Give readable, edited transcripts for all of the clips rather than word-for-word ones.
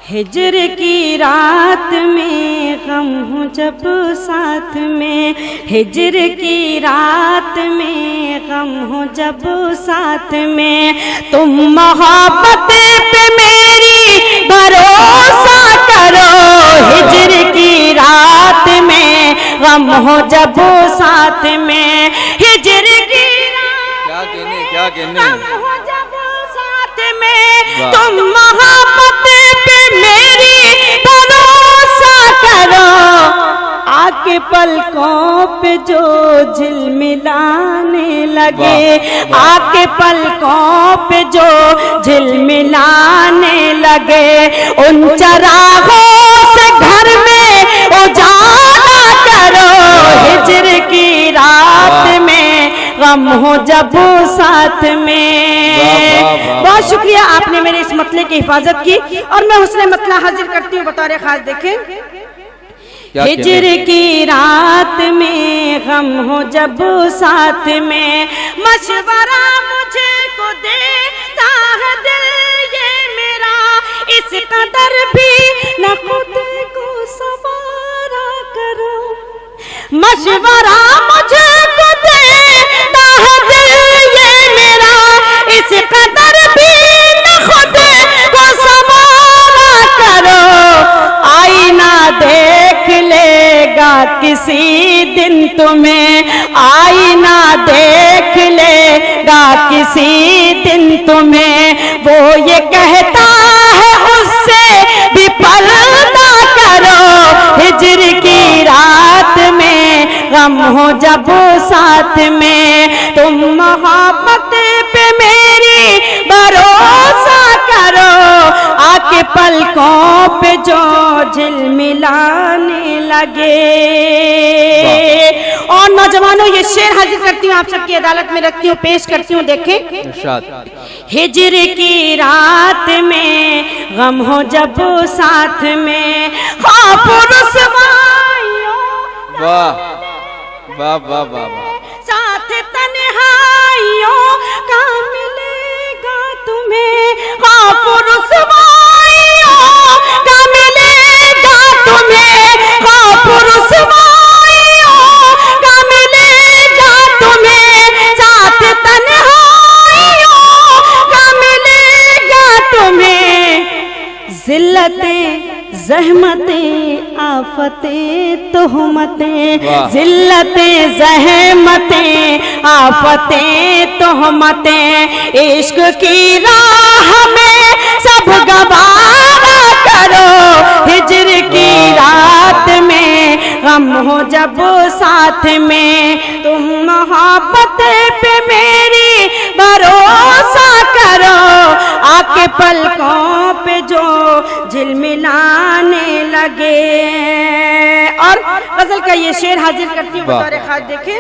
हिजर की रात में गम हो जब साथ में, हिजर की रात में गम हो जब साथ में, तुम मोहब्बत पे मेरी भरोसा करो। हिजर की रात में गम हो जब साथ में, हिजर की रात में गम हो जब साथ में, तुम मोहब्बत पे मेरी भरोसा करो। आके पलकों पे जो झिलमिलाने लगे, आके पलकों पे जो झिलमिलाने लगे, उन चरागों से घर में उजाला करो। हिजर की रात में गम हो जब साथ में। बहुत शुक्रिया, आपने मेरे इस मतले की हिफाजत की और मैं हुस्ने मतला हाजिर करती हूँ बतौर खास। देखें, हिजर की रात में गम हो जब साथ में, मशवरा मुझे को देता है दिल ये मेरा, इस कदर भी न खुद को सवारा करो। मशवरा मुझे को देता है दिल ये मेरा, इस कदर भी न खुद को सवारा करो। आईना देख लेगा किसी दिन तुम्हें, आईना देख लेगा किसी दिन तुम्हें, वो ये कहता है उससे भी पर्दा करो। हिजर की रात में गम हो जब साथ में, तुम मोहब्बत पे मेरी भरोसा करो। आके पलकों पे जो झिलमिलाने लगे। और नौजवानों, ये शेर हाजिर करती हूँ, आप सबकी अदालत में रखती हूँ, पेश करती हूँ। देखें, हिजर की रात में गम हो जब साथ में, ख्वाब रुसवाइयों वाह वाह वाह वाह, साथ तन्हाइयों का मिलेगा तुम्हें, ख्वाब रुसवाइयों का मिलेगा तुम्हें, ख्वाब रुसवाइयों का मिलेगा तुम्हें, साथ तन्हाइयों का मिलेगा तुम्हें। जिल्लतें ज़हमतें आफतें तोहमतें, जिल्लतें ज़हमतें आफतें तोहमतें, इश्क की राह में सब गवारा करो। हिजर की रात में गम हो जब साथ में, तुम मोहब्बत पे मेरी भरोसा करो। आके पलकों पे जो झिलमिलाने लगे। और गजल का ये शेर हाजिर करती हूँ बतौर खास। देखें,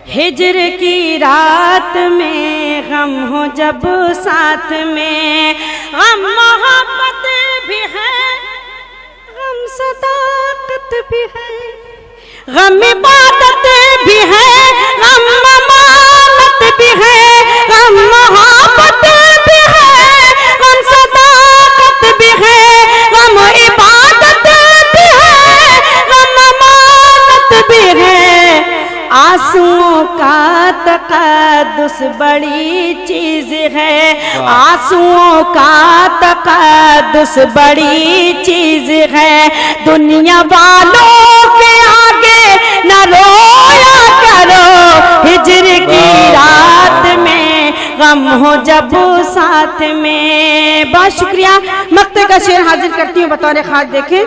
हिजर की रात में गम हो जब साथ में, गम मोहब्बत भी है, गम सदाकत भी है, गम इबादत भी है, गम अमानत भी है, गम मोहब्बत भी है, गम सदाकत भी है, गम इबादत भी है, गम अमानत भी है। आंसुओं का तक़द्दुस बड़ी चीज है, आंसुओं का तक़द्दुस बड़ी चीज है, दुनिया वालों के आगे न रोया करो। हिजर की रात में गम हो जब साथ में। बहुत शुक्रिया, मक्ते का शेर हाजिर करती हूँ बतौर खास। देखें,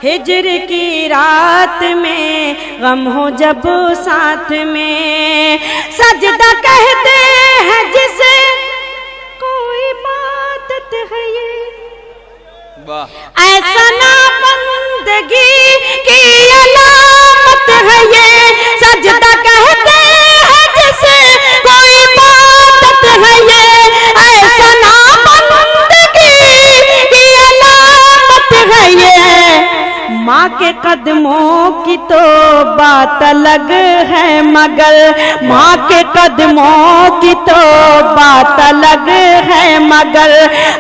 हिजर की रात में गम हो जब साथ में, सजदा कहते हैं जिसे कोई इबादत है ये, ऐसा ना बंदगी की अलामत है ये। सजदा कहते हैं जिसे कोई इबादत है ये, ऐसा ना बंदगी की अलामत है ये। माँ के के कदमों की तो बात अलग है मगर, माँ के कदमों की तो बात अलग है मगर,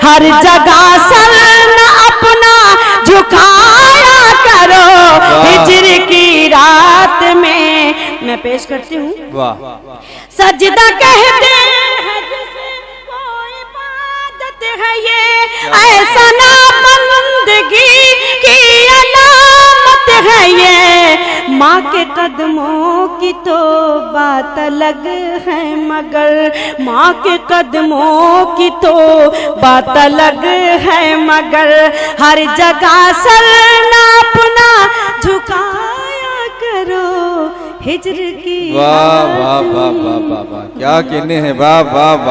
हर जगह सर न अपना झुकाया करो हिज्र की रात में। मैं पेश करती हूँ। वाह सजदा कहते हैं जिसको इबादत है ये, ऐसा ना बंदगी की अलामत है ये। माँ के कदमों की तो बात अलग है मगर, माँ के कदमों की तो बात अलग है मगर, हर जगह सर ना अपना झुकाया करो हिज्र की। वाह वाह वाह वाह वाह वाह, क्या कहने हैं, वाह वाह वाह।